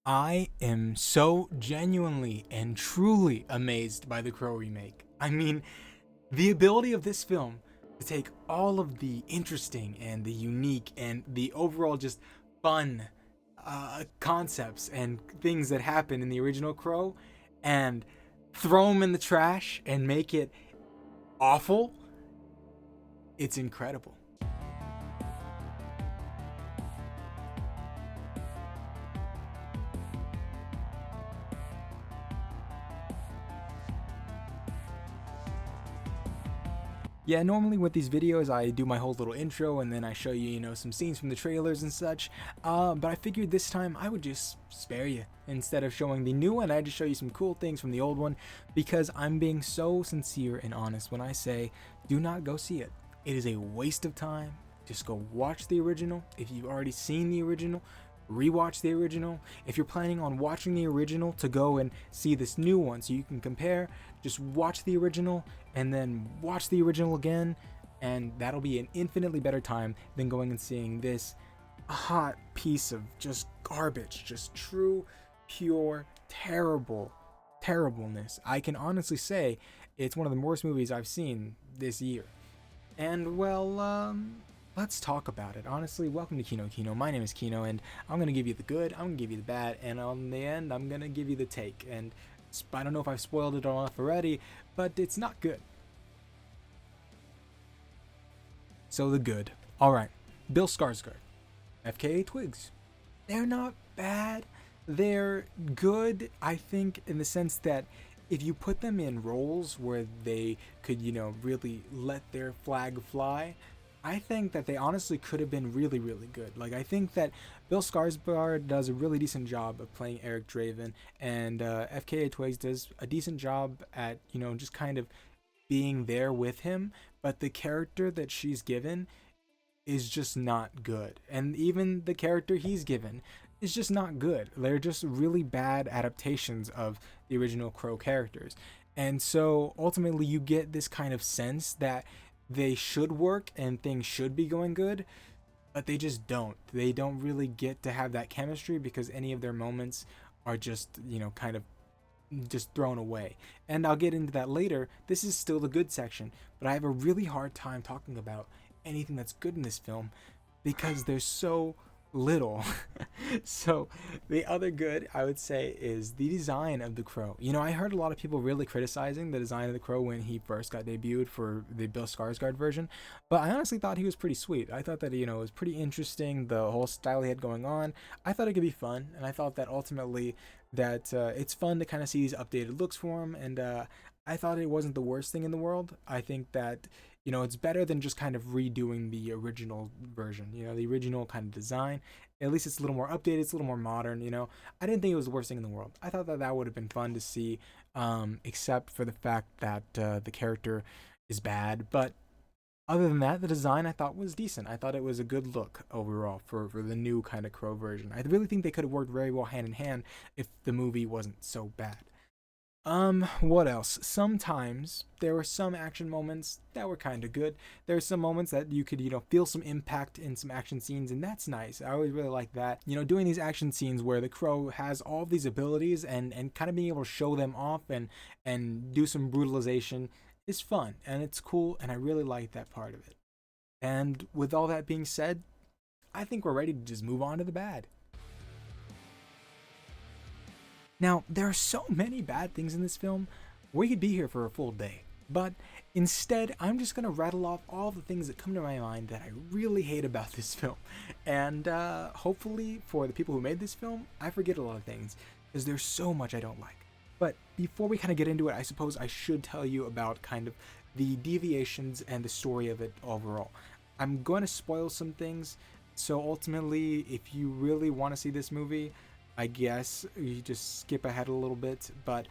I am so genuinely and truly amazed by the Crow remake. I mean, the ability of this film to take all of the interesting and the unique and the overall just fun concepts and things that happen in the original Crow and throw them in the trash and make it awful, it's incredible. Yeah, normally with these videos, I do my whole little intro and then I show you, some scenes from the trailers and such. But I figured this time I would just spare you. Instead of showing the new one, I just show you some cool things from the old one because I'm being so sincere and honest when I say do not go see it. It is a waste of time. Just go watch the original. If you've already seen the original, rewatch the original. If you're planning on watching the original to go and see this new one so you can compare, just watch the original and then watch the original again, and that'll be an infinitely better time than going and seeing this hot piece of just garbage, just true, pure, terribleness. I can honestly say it's one of the worst movies I've seen this year. And well, let's talk about it. Honestly, welcome to Kino. My name is Kino, and I'm gonna give you the good, I'm gonna give you the bad, and on the end, I'm gonna give you the take. And I don't know if I've spoiled it enough already, but it's not good. So the good. All right, Bill Skarsgård, FKA Twigs. They're not bad. They're good. I think in the sense that if you put them in roles where they could, really let their flag fly, I think that they honestly could have been really, really good. Like, I think that Bill Skarsgård does a really decent job of playing Eric Draven, and FKA Twigs does a decent job at, just kind of being there with him. But the character that she's given is just not good. And even the character he's given is just not good. They're just really bad adaptations of the original Crow characters. And so ultimately, you get this kind of sense that they should work and things should be going good, but they just don't. They don't really get to have that chemistry because any of their moments are just, kind of just thrown away. And I'll get into that later. This is still the good section, but I have a really hard time talking about anything that's good in this film because there's so little. So the other good I would say is the design of the Crow. I heard a lot of people really criticizing the design of the Crow when he first got debuted for the Bill Skarsgård version, but I honestly thought he was pretty sweet. I thought that it was pretty interesting, the whole style he had going on. I thought it could be fun, and I thought that ultimately that it's fun to kind of see these updated looks for him, and I thought it wasn't the worst thing in the world. I think that it's better than just kind of redoing the original version, the original kind of design. At least it's a little more updated, it's a little more modern, I didn't think it was the worst thing in the world. I thought that that would have been fun to see, except for the fact that the character is bad. But other than that, the design I thought was decent. I thought it was a good look overall for the new kind of Crow version. I really think they could have worked very well hand in hand if the movie wasn't so bad. What else? Sometimes there were some action moments that were kind of good. There were some moments that you could, feel some impact in some action scenes, and that's nice. I always really like that. Doing these action scenes where the Crow has all these abilities and kind of being able to show them off and do some brutalization is fun and it's cool, and I really like that part of it. And with all that being said, I think we're ready to just move on to the bad. Now, there are so many bad things in this film, we could be here for a full day. But instead, I'm just going to rattle off all the things that come to my mind that I really hate about this film. And hopefully, for the people who made this film, I forget a lot of things, because there's so much I don't like. But before we kind of get into it, I suppose I should tell you about kind of the deviations and the story of it overall. I'm going to spoil some things, so ultimately, if you really want to see this movie, I guess you just skip ahead a little bit, but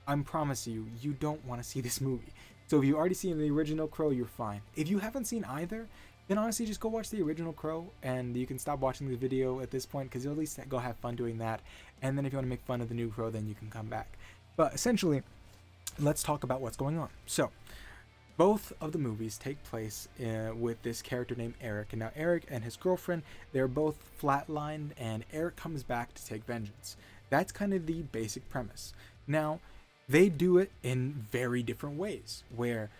I promise you, you don't want to see this movie. So if you already seen the original Crow, you're fine. If you haven't seen either, then honestly just go watch the original Crow, and you can stop watching the video at this point because you'll at least go have fun doing that. And then if you want to make fun of the new Crow, then you can come back. But essentially, let's talk about what's going on. So both of the movies take place with this character named Eric. And now Eric and his girlfriend, they're both flatlined, and Eric comes back to take vengeance. That's kind of the basic premise. Now, they do it in very different ways, where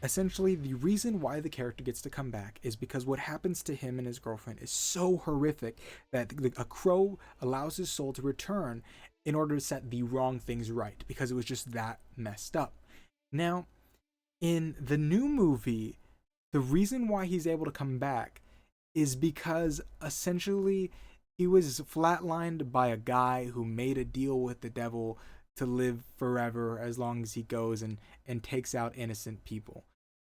essentially the reason why the character gets to come back is because what happens to him and his girlfriend is so horrific that a crow allows his soul to return in order to set the wrong things right, because it was just that messed up. Now, in the new movie, the reason why he's able to come back is because essentially he was flatlined by a guy who made a deal with the devil to live forever as long as he goes and takes out innocent people.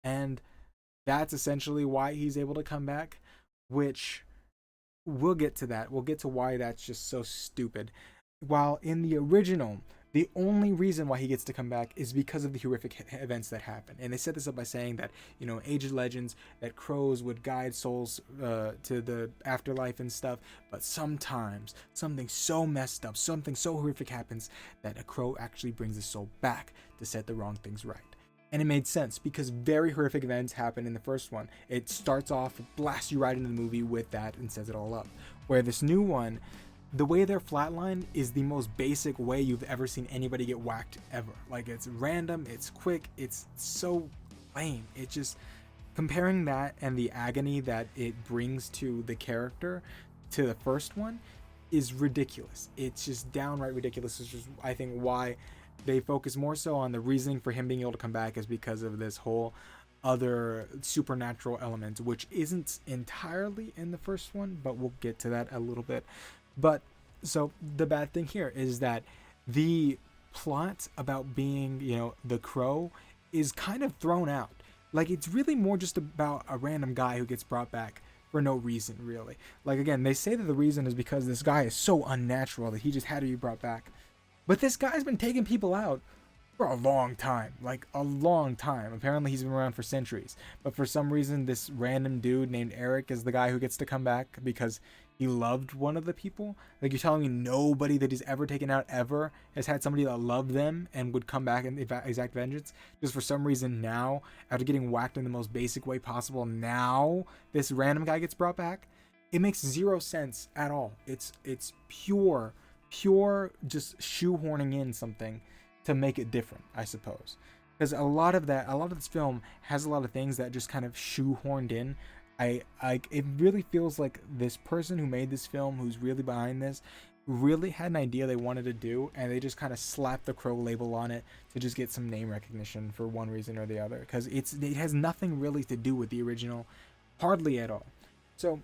And that's essentially why he's able to come back, which we'll get to that. We'll get to why that's just so stupid. While in the original, the only reason why he gets to come back is because of the horrific events that happen. And they set this up by saying that, Age of Legends, that crows would guide souls to the afterlife and stuff. But sometimes something so messed up, something so horrific happens that a crow actually brings the soul back to set the wrong things right. And it made sense because very horrific events happen in the first one. It starts off, blasts you right into the movie with that and sets it all up. Where this new one, the way they're flatlined is the most basic way you've ever seen anybody get whacked ever. Like, it's random, it's quick, it's so lame. It just, comparing that and the agony that it brings to the character to the first one is ridiculous. It's just downright ridiculous. It's just, I think, why they focus more so on the reasoning for him being able to come back is because of this whole other supernatural element, which isn't entirely in the first one, but we'll get to that a little bit. But so the bad thing here is that the plot about being, the crow is kind of thrown out. Like, it's really more just about a random guy who gets brought back for no reason, really. Like, again, they say that the reason is because this guy is so unnatural that he just had to be brought back. But this guy's been taking people out for a long time. Like, a long time. Apparently he's been around for centuries. But for some reason, this random dude named Eric is the guy who gets to come back because he loved one of the people. Like, you're telling me nobody that he's ever taken out ever has had somebody that loved them and would come back and exact vengeance? Just for some reason now, after getting whacked in the most basic way possible, now this random guy gets brought back? It makes zero sense at all. It's pure just shoehorning in something to make it different, I suppose. Because a lot of this film has a lot of things that just kind of shoehorned in. It really feels like this person who made this film, who's really behind this, really had an idea they wanted to do, and they just kind of slapped the Crow label on it to just get some name recognition for one reason or the other. Because it has nothing really to do with the original, hardly at all. So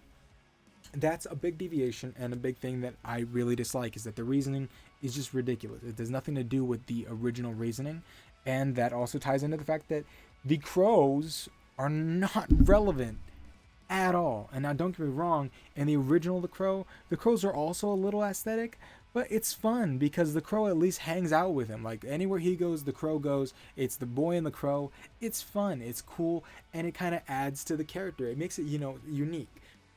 that's a big deviation, and a big thing that I really dislike is that the reasoning is just ridiculous. It has nothing to do with the original reasoning, and that also ties into the fact that the crows are not relevant at all. And now, don't get me wrong, in the original the crows are also a little aesthetic, but it's fun because the crow at least hangs out with him. Like, anywhere he goes, the crow goes. It's the boy and the crow. It's fun, it's cool, and it kind of adds to the character. It makes it, unique.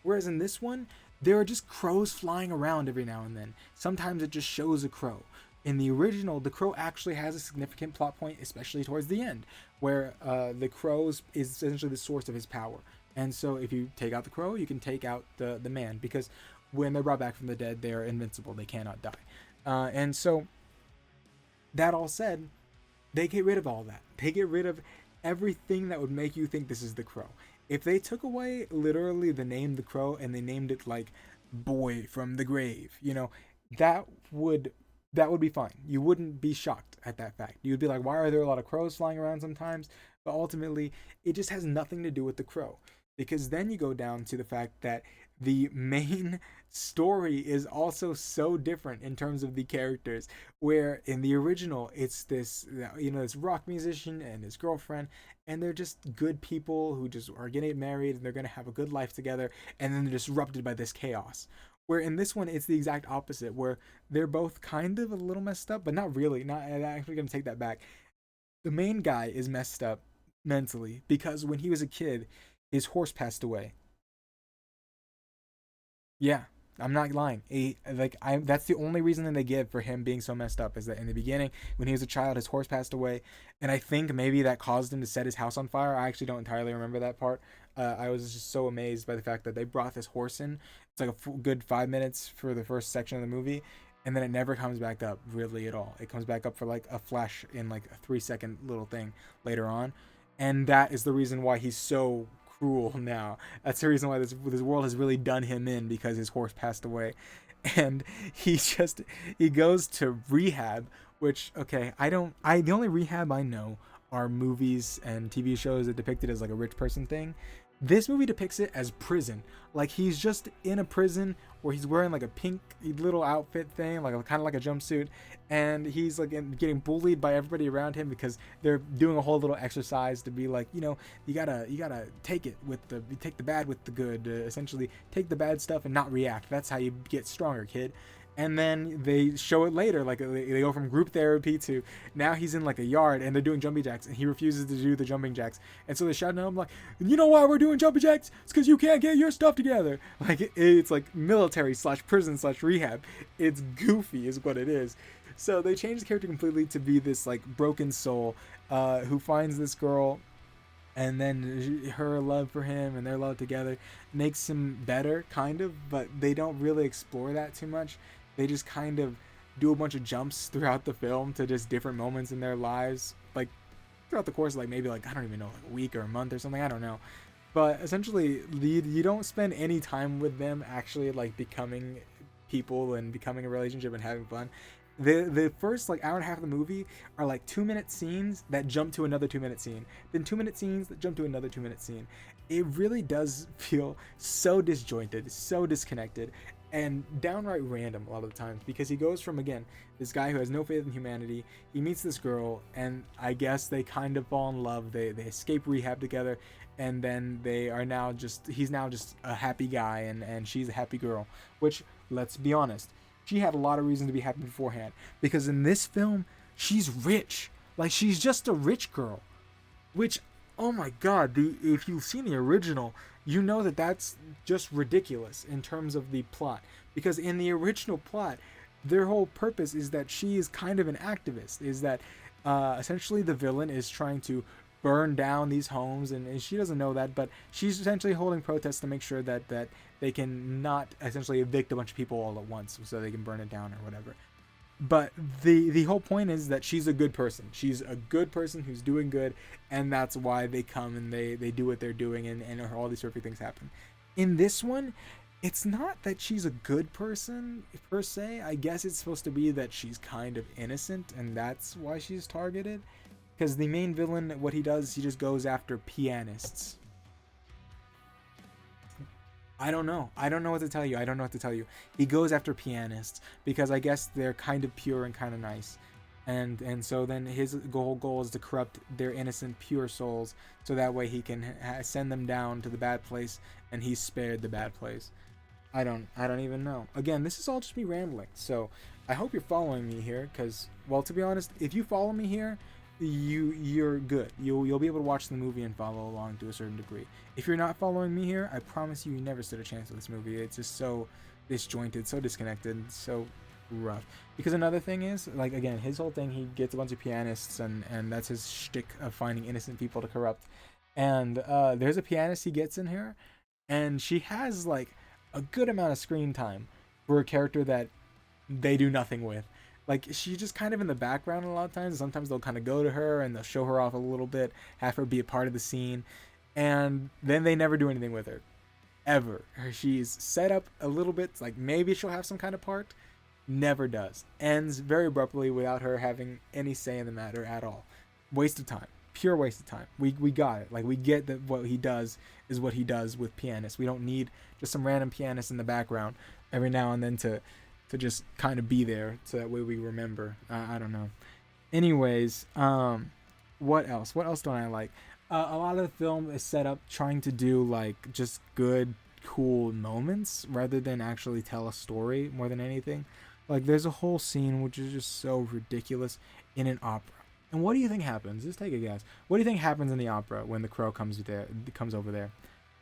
Whereas in this one, there are just crows flying around every now and then. Sometimes it just shows a crow. In the original, the crow actually has a significant plot point, especially towards the end, where the crow is essentially the source of his power. And so if you take out the crow, you can take out the man, because when they're brought back from the dead, they are invincible. They cannot die. And so, that all said, they get rid of all that. They get rid of everything that would make you think this is the crow. If they took away literally the name the crow and they named it like Boy from the Grave, that would be fine. You wouldn't be shocked at that fact. You'd be like, why are there a lot of crows flying around sometimes? But ultimately, it just has nothing to do with the crow. Because then you go down to the fact that the main story is also so different in terms of the characters, where in the original it's this this rock musician and his girlfriend, and they're just good people who just are getting married and they're going to have a good life together, and then they're disrupted by this chaos. Where in this one it's the exact opposite, where they're both kind of a little messed up, but not really. I'm actually going to take that back. The main guy is messed up mentally because when he was a kid, his horse passed away. Yeah, I'm not lying. That's the only reason that they give for him being so messed up, is that in the beginning, when he was a child, his horse passed away, and I think maybe that caused him to set his house on fire. I actually don't entirely remember that part. I was just so amazed by the fact that they brought this horse in. It's like a good 5 minutes for the first section of the movie, and then it never comes back up really at all. It comes back up for like a flash in like a 3 second little thing later on, and that is the reason why he's so cruel now. That's the reason why this world has really done him in, because his horse passed away, and he goes to rehab. Which, okay, I the only rehab I know are movies and TV shows that depict it as like a rich person thing. This movie depicts it as prison. Like he's just in a prison where he's wearing like a pink little outfit thing, like kind of like a jumpsuit, and he's like getting bullied by everybody around him because they're doing a whole little exercise to be like, you gotta take the bad with the good. Essentially, take the bad stuff and not react. That's how you get stronger, kid. And then they show it later, like they go from group therapy to now he's in like a yard and they're doing jumping jacks and he refuses to do the jumping jacks, and so they shout at him like, you know why we're doing jumping jacks? It's because you can't get your stuff together. Like it's like military slash prison slash rehab. It's goofy is what it is. So they changed the character completely to be this like broken soul who finds this girl, and then her love for him and their love together makes him better, kind of, but they don't really explore that too much. They just kind of do a bunch of jumps throughout the film to just different moments in their lives, like throughout the course of like maybe like I don't even know, like a week or a month or something, I don't know. But essentially, you don't spend any time with them actually like becoming people and becoming a relationship and having fun. The first like hour and a half of the movie are like 2 minute scenes that jump to another 2 minute scene, then 2 minute scenes that jump to another 2 minute scene. It really does feel so disjointed, so disconnected, and downright random a lot of the times, because he goes from, again, this guy who has no faith in humanity, he meets this girl, and I guess they kind of fall in love. They escape rehab together, and then he's now just a happy guy, and she's a happy girl, which, let's be honest, she had a lot of reason to be happy beforehand, because in this film she's rich. Like, she's just a rich girl, which, oh my god, if you've seen the original, you know that that's just ridiculous in terms of the plot, because in the original plot their whole purpose is that she is kind of an activist, is that essentially the villain is trying to burn down these homes, and she doesn't know that, but she's essentially holding protests to make sure that they can not essentially evict a bunch of people all at once so they can burn it down or whatever. But the whole point is that she's a good person. She's a good person who's doing good, and that's why they come and they do what they're doing, and all these perfect things happen. In this one, it's not that she's a good person per se. I guess it's supposed to be that she's kind of innocent, and that's why she's targeted. Because the main villain, what he does, he just goes after pianists. I don't know. I don't know what to tell you. I don't know what to tell you. He goes after pianists because I guess they're kind of pure and kind of nice. And so then his goal is to corrupt their innocent, pure souls, so that way he can send them down to the bad place, and he's spared the bad place. I don't even know. Again, this is all just me rambling. So I hope you're following me here, because, well, to be honest, if you follow me here, you're good. You'll be able to watch the movie and follow along to a certain degree. If you're not following me here, I promise you never stood a chance with this movie. It's just so disjointed, so disconnected, so rough. Because another thing is, like, again, his whole thing, he gets a bunch of pianists, and that's his shtick of finding innocent people to corrupt. And there's a pianist he gets in here, and she has like a good amount of screen time for a character that they do nothing with. Like, she's just kind of in the background a lot of times. Sometimes they'll kind of go to her and they'll show her off a little bit, have her be a part of the scene, and then they never do anything with her, ever. She's set up a little bit, like maybe she'll have some kind of part, never does. Ends very abruptly without her having any say in the matter at all. Waste of time. Pure waste of time. We got it. Like, we get that what he does is what he does with pianists. We don't need just some random pianist in the background every now and then to just kind of be there, so that way we remember. I don't know. Anyways, what else? What else don't I like? A lot of the film is set up trying to do like just good, cool moments rather than actually tell a story more than anything. Like, there's a whole scene which is just so ridiculous in an opera. And what do you think happens? Just take a guess. What do you think happens in the opera when the crow comes over there?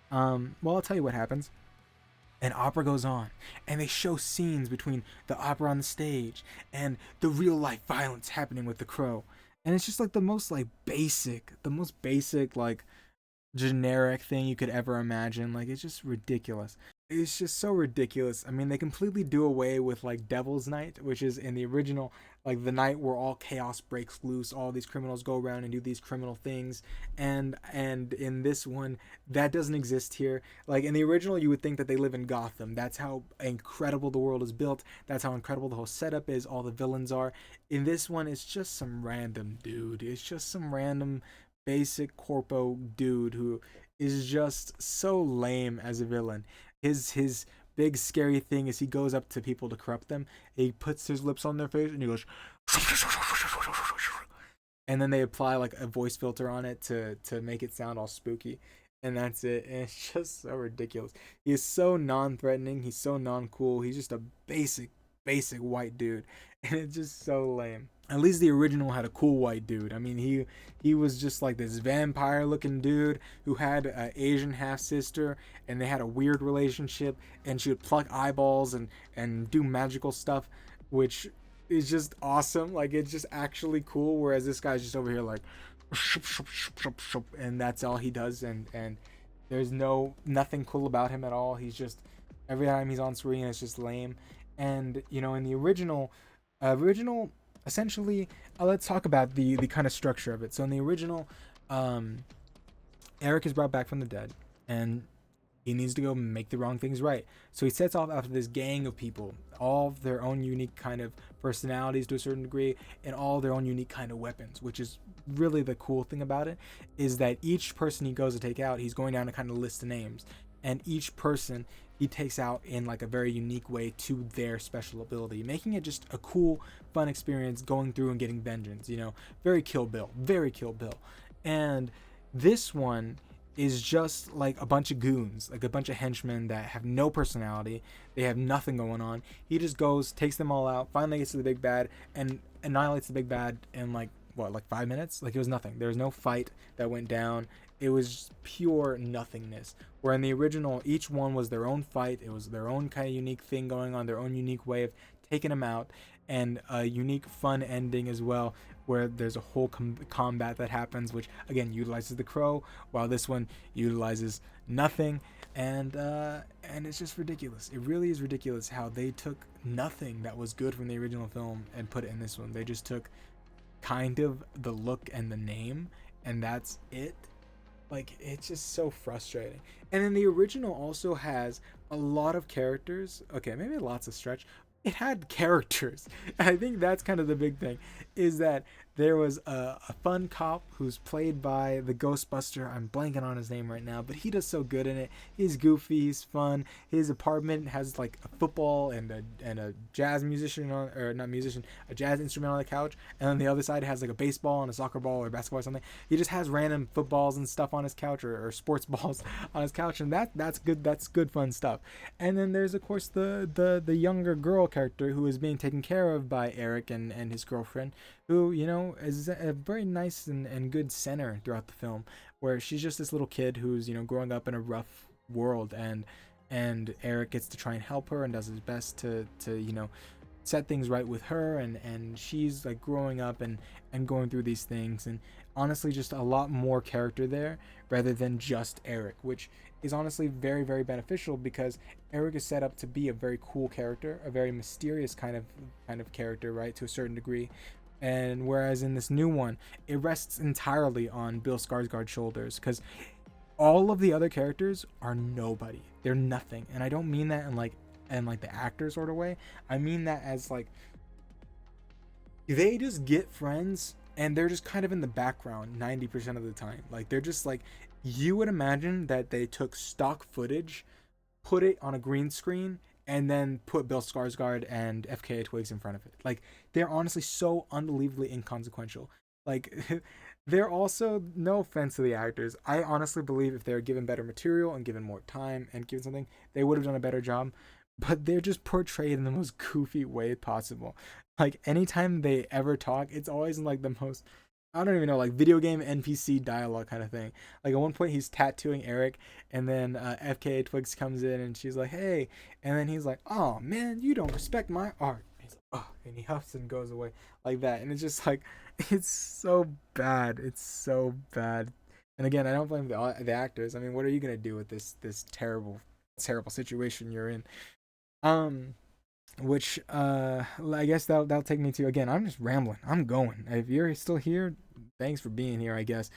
Well, I'll tell you what happens. An opera goes on, and they show scenes between the opera on the stage and the real life violence happening with the crow. And it's just like the most basic, like generic thing you could ever imagine. Like, it's just ridiculous. it's just so ridiculous. I mean, they completely do away with like Devil's Night, which is in the original, like the night where all chaos breaks loose, all these criminals go around and do these criminal things, and in this one, that doesn't exist here. Like in the original, you would think that they live in Gotham. That's how incredible the world is built. That's how incredible the whole setup is. All the villains are. In this one, it's just some random dude. It's just some random basic corpo dude who is just so lame as a villain. His big scary thing is he goes up to people to corrupt them. He puts his lips on their face and he goes, and then they apply like a voice filter on it to make it sound all spooky, and that's it. And it's just so ridiculous. He is so non-threatening. He's so non-cool. He's just a basic white dude, and it's just so lame. At least the original had a cool white dude. I mean, he was just like this vampire looking dude who had an Asian half sister, and they had a weird relationship, and she would pluck eyeballs and do magical stuff, which is just awesome. Like it's just actually cool. Whereas this guy's just over here like, and that's all he does, and there's nothing cool about him at all. He's just every time he's on screen, it's just lame. And you know, in the original essentially, let's talk about the kind of structure of it. So in the original, um, Eric is brought back from the dead, and he needs to go make the wrong things right. So he sets off after this gang of people, all of their own unique kind of personalities to a certain degree, and all their own unique kind of weapons, which is really the cool thing about it, is that each person he goes to take out, he's going down to kind of list the names, and each person he takes out in like a very unique way to their special ability, making it just a cool, fun experience going through and getting vengeance. You know, very Kill Bill, very Kill Bill, and this one is just like a bunch of goons, like a bunch of henchmen that have no personality. They have nothing going on. He just goes, takes them all out, finally gets to the big bad, and annihilates the big bad in like what, like 5 minutes? Like it was nothing. There was no fight that went down. It was pure nothingness. Where in the original, each one was their own fight. It was their own kind of unique thing going on, their own unique way of taking them out, and a unique fun ending as well, where there's a whole combat that happens, which again utilizes the crow, while this one utilizes nothing, and it's just ridiculous. It really is ridiculous how they took nothing that was good from the original film and put it in this one. They just took kind of the look and the name, and that's it. Like it's just so frustrating. And then the original also has a lot of characters. Okay, maybe lots of stretch. It had characters. I think that's kind of the big thing, is that there was a fun cop who's played by the Ghostbuster. I'm blanking on his name right now, but he does so good in it. He's goofy, he's fun. His apartment has like a football and a jazz musician on, or not musician, a jazz instrument on the couch, and on the other side it has like a baseball and a soccer ball or basketball or something. He just has random footballs and stuff on his couch, or sports balls on his couch, and that's good. That's good fun stuff. And then there's of course the younger girl character who is being taken care of by Eric and his girlfriend, who, you know, is a very nice and good center throughout the film, where she's just this little kid who's, you know, growing up in a rough world, and Eric gets to try and help her and does his best to you know, set things right with her, and she's like growing up and going through these things, and honestly just a lot more character there rather than just Eric, which is honestly very, very beneficial, because Eric is set up to be a very cool character, a very mysterious kind of character, right, to a certain degree. And whereas in this new one, it rests entirely on Bill Skarsgård's shoulders, because all of the other characters are nobody. They're nothing, and I don't mean that in like the actor sort of way. I mean that as like they just get friends and they're just kind of in the background 90% of the time. Like they're just like, you would imagine that they took stock footage, put it on a green screen, and then put Bill Skarsgård and FKA Twigs in front of it. Like they're honestly so unbelievably inconsequential. Like they're also, no offense to the actors, I honestly believe if they were given better material and given more time and given something, they would have done a better job. But they're just portrayed in the most goofy way possible. Like anytime they ever talk, it's always in like the most, I don't even know, like video game NPC dialogue kind of thing. Like at one point he's tattooing Eric, and then FKA Twigs comes in and she's like, "Hey," and then he's like, "Oh man, you don't respect my art." And he's like, "Oh," and he huffs and goes away like that, and it's just like, it's so bad. It's so bad. And again, I don't blame the actors. I mean, what are you gonna do with this terrible terrible situation you're in. Um, which I guess that'll take me to, again, I'm just rambling. I'm going. If you're still here, thanks for being here, I guess.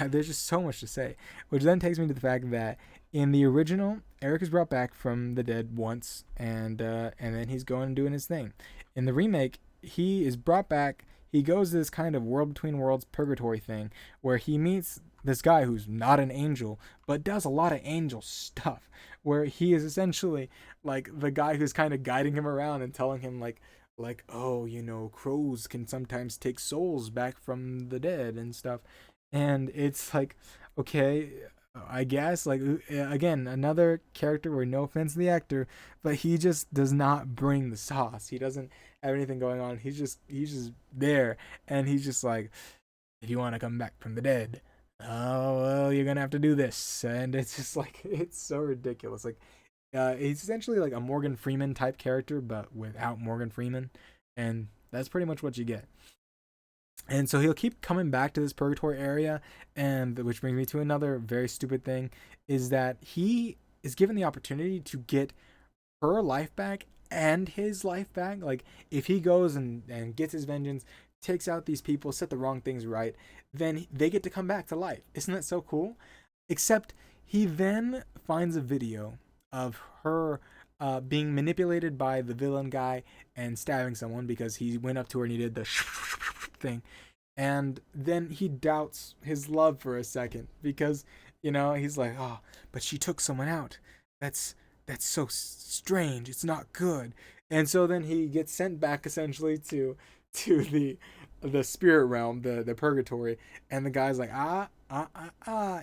There's just so much to say, which then takes me to the fact that in the original, Eric is brought back from the dead once, and then he's going and doing his thing. In the remake, he is brought back. He goes to this kind of world between worlds purgatory thing where he meets this guy who's not an angel but does a lot of angel stuff, where he is essentially like the guy who's kind of guiding him around and telling him like, oh, you know, crows can sometimes take souls back from the dead and stuff. And it's like, okay, I guess, like, again, another character where, no offense to the actor, but he just does not bring the sauce. He doesn't have anything going on. He's just there, and he's just like, if you want to come back from the dead, oh well, you're gonna have to do this. And it's just like, it's so ridiculous. Like, he's essentially like a Morgan Freeman type character, but without Morgan Freeman, and that's pretty much what you get. And so he'll keep coming back to this purgatory area, and which brings me to another very stupid thing, is that he is given the opportunity to get her life back and his life back. Like, if he goes and gets his vengeance, takes out these people, set the wrong things right, then they get to come back to life. Isn't that so cool? Except he then finds a video of her being manipulated by the villain guy and stabbing someone because he went up to her and he did the thing. And then he doubts his love for a second because, you know, he's like, oh, but she took someone out. That's so strange. It's not good. And so then he gets sent back essentially to the spirit realm, the purgatory, and the guy's like,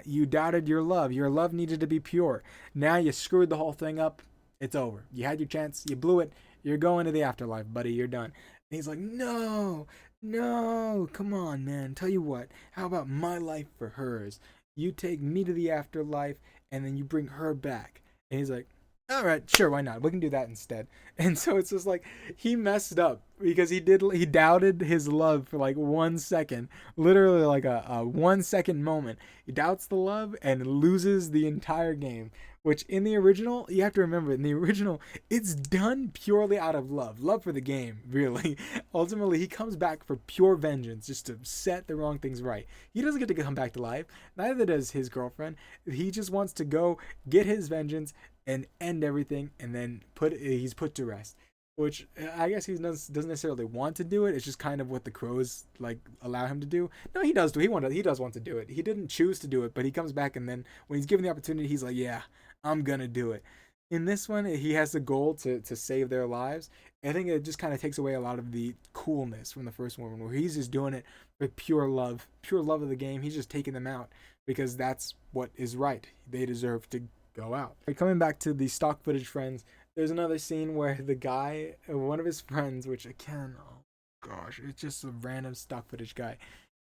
you doubted your love. Your love needed to be pure. Now you screwed the whole thing up. It's over. You had your chance. You blew it. You're going to the afterlife, buddy. You're done. And he's like, no, no, come on, man. Tell you what, how about my life for hers? You take me to the afterlife, and then you bring her back. And he's like, all right, sure, why not? We can do that instead. And so it's just like, he messed up because he doubted his love for like 1 second, literally like a 1 second moment. He doubts the love and loses the entire game. Which in the original, you have to remember, in the original, it's done purely out of love for the game, really. Ultimately, he comes back for pure vengeance, just to set the wrong things right. He doesn't get to come back to life. Neither does his girlfriend. He just wants to go get his vengeance and end everything, and then he's put to rest. Which I guess he doesn't necessarily want to do it. It's just kind of what the crows like allow him to do. No, he does do. He does want to do it. He didn't choose to do it, but he comes back, and then when he's given the opportunity, he's like, yeah, I'm gonna do it. In this one, he has the goal to save their lives. I think it just kind of takes away a lot of the coolness from the first one, where he's just doing it with pure love of the game. He's just taking them out because that's what is right. They deserve to go out. Coming back to the stock footage friends, there's another scene where the guy, one of his friends, which again, oh gosh, it's just a random stock footage guy.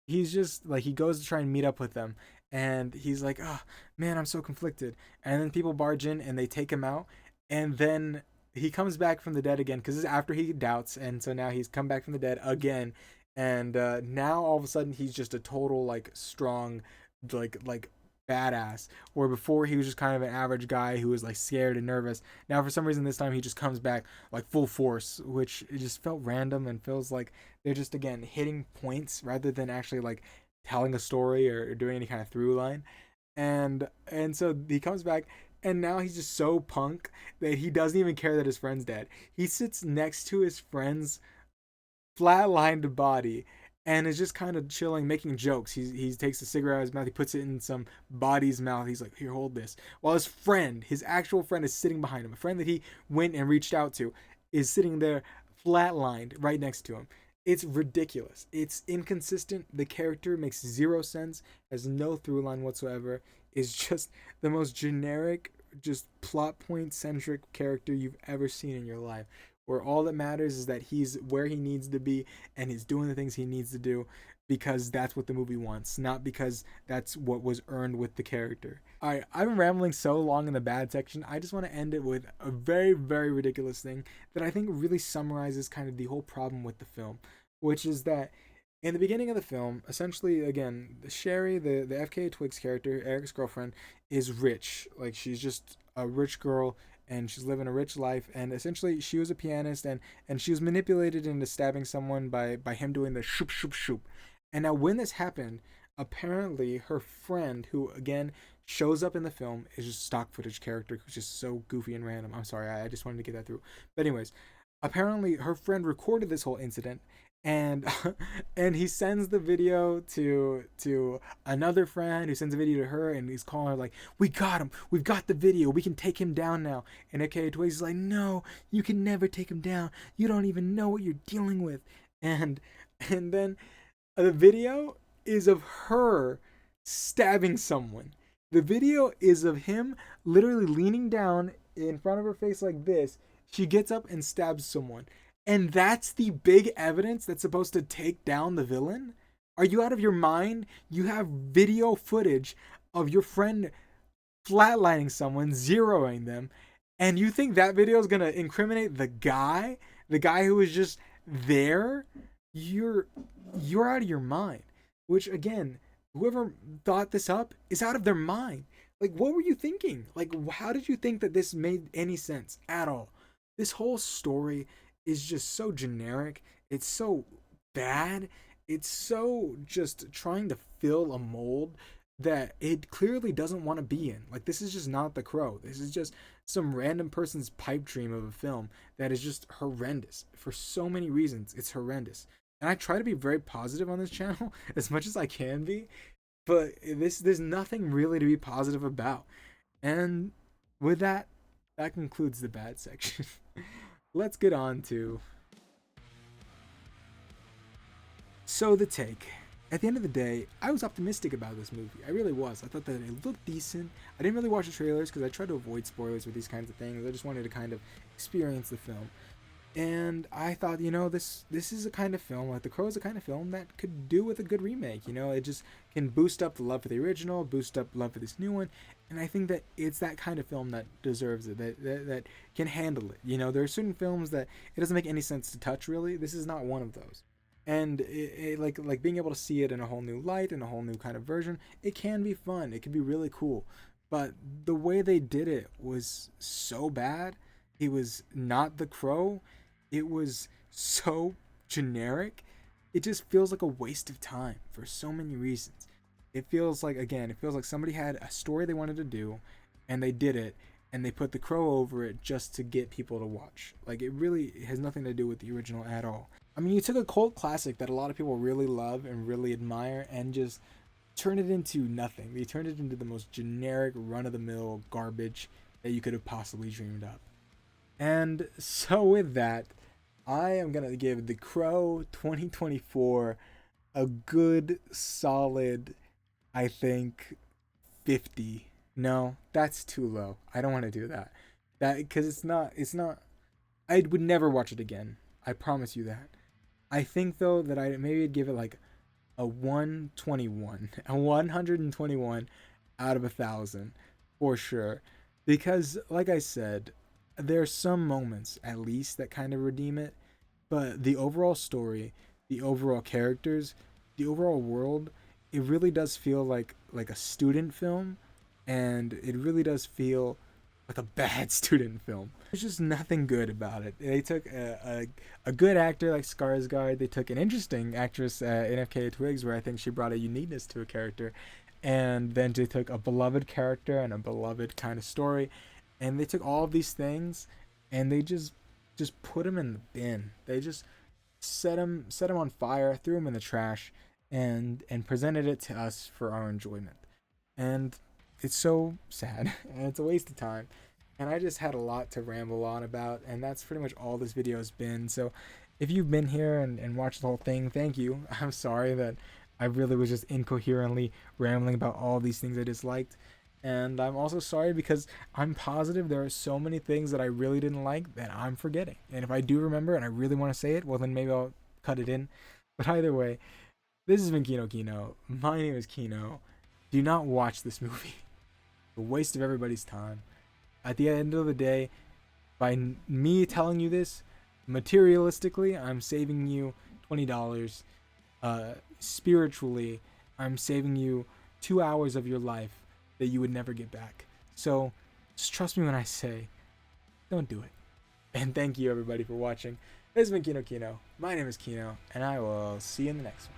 He's just like, he goes to try and meet up with them, and he's like, oh man, I'm so conflicted. And then people barge in and they take him out, and then he comes back from the dead again because this is after he doubts, and so now he's come back from the dead again, and now all of a sudden he's just a total like strong, like badass, where before he was just kind of an average guy who was like scared and nervous. Now for some reason this time he just comes back like full force, which it just felt random and feels like they're just again hitting points rather than actually like telling a story or doing any kind of through line. And so he comes back, and now he's just so punk that he doesn't even care that his friend's dead. He sits next to his friend's flatlined body and is just kind of chilling, making jokes. He takes a cigarette out of his mouth, he puts it in some body's mouth. He's like, here, hold this. While his friend, his actual friend, is sitting behind him. A friend that he went and reached out to is sitting there flatlined right next to him. It's ridiculous. It's inconsistent. The character makes zero sense, has no through line whatsoever. Is just the most generic, just plot point centric character you've ever seen in your life, where all that matters is that he's where he needs to be and he's doing the things he needs to do because that's what the movie wants, not because that's what was earned with the character. All right, I've been rambling so long in the bad section. I just want to end it with a very, very ridiculous thing that I think really summarizes kind of the whole problem with the film, which is that in the beginning of the film, essentially, again, Sherry, the FKA Twigs character, Eric's girlfriend, is rich. Like, she's just a rich girl, and she's living a rich life, and essentially she was a pianist, and she was manipulated into stabbing someone by him doing the shoop shoop shoop. And now when this happened, apparently her friend, who again shows up in the film, is just stock footage character who's just so goofy and random. I'm sorry, I just wanted to get that through. But anyways, apparently her friend recorded this whole incident, and and he sends the video to another friend who sends a video to her, and he's calling her like, we got him, we've got the video, we can take him down now. And aka Twigs is like, no, you can never take him down, you don't even know what you're dealing with. And then the video is of her stabbing someone. The video is of him literally leaning down in front of her face like this. She gets up and stabs someone. And that's the big evidence that's supposed to take down the villain? Are you out of your mind? You have video footage of your friend flatlining someone, zeroing them, and you think that video is going to incriminate the guy who was just there? You're out of your mind. Which again, whoever thought this up is out of their mind. Like, what were you thinking? Like, how did you think that this made any sense at all? This whole story is just so generic. It's so bad. It's so just trying to fill a mold that it clearly doesn't want to be in. Like, this is just not The Crow. This is just some random person's pipe dream of a film that is just horrendous. For so many reasons, it's horrendous. And I try to be very positive on this channel as much as I can be, but there's nothing really to be positive about. And with that, that concludes the bad section. Let's get on to... So the take. At the end of the day, I was optimistic about this movie. I really was. I thought that it looked decent. I didn't really watch the trailers because I try to avoid spoilers with these kinds of things. I just wanted to kind of experience the film. And I thought, you know, this is a kind of film, like The Crow is a kind of film that could do with a good remake. You know, it just can boost up the love for the original, boost up love for this new one. And I think that it's that kind of film that deserves it, that can handle it. You know, there are certain films that it doesn't make any sense to touch, really. This is not one of those. And like being able to see it in a whole new light, in a whole new kind of version, it can be fun. It can be really cool. But the way they did it was so bad. It was not The Crow. It was so generic. It just feels like a waste of time for so many reasons. It feels like, again, it feels like somebody had a story they wanted to do, and they did it, and they put The Crow over it just to get people to watch. Like, it really has nothing to do with the original at all. I mean, you took a cult classic that a lot of people really love and really admire and just turned it into nothing. You turned it into the most generic, run-of-the-mill garbage that you could have possibly dreamed up. And so with that, I am going to give The Crow 2024 a good, solid, I think, 50. No, that's too low. I don't want to do that. Because it's not, I would never watch it again. I promise you that. I think, though, that maybe I'd give it like a 121. A 121 out of 1,000, for sure. Because, like I said, there are some moments, at least, that kind of redeem it. But the overall story, the overall characters, the overall world, it really does feel like a student film. And it really does feel like a bad student film. There's just nothing good about it. They took a good actor like Skarsgård. They took an interesting actress in FKA Twigs, where I think she brought a uniqueness to a character. And then they took a beloved character and a beloved kind of story. And they took all of these things and they just put them in the bin. They just set them on fire, threw them in the trash, and presented it to us for our enjoyment. And it's so sad, and it's a waste of time. And I just had a lot to ramble on about, and that's pretty much all this video has been. So if you've been here and watched the whole thing, thank you. I'm sorry that I really was just incoherently rambling about all these things I disliked. And I'm also sorry because I'm positive there are so many things that I really didn't like that I'm forgetting. And if I do remember and I really want to say it, well, then maybe I'll cut it in. But either way, this has been Kino. My name is Kino. Do not watch this movie. A waste of everybody's time. At the end of the day, by me telling you this, materialistically, I'm saving you $20. Spiritually, I'm saving you 2 hours of your life that you would never get back. So Just trust me when I say, don't do it. And thank you everybody for watching. This has been Kino Kino. My name is Kino, and I will see you in the next one.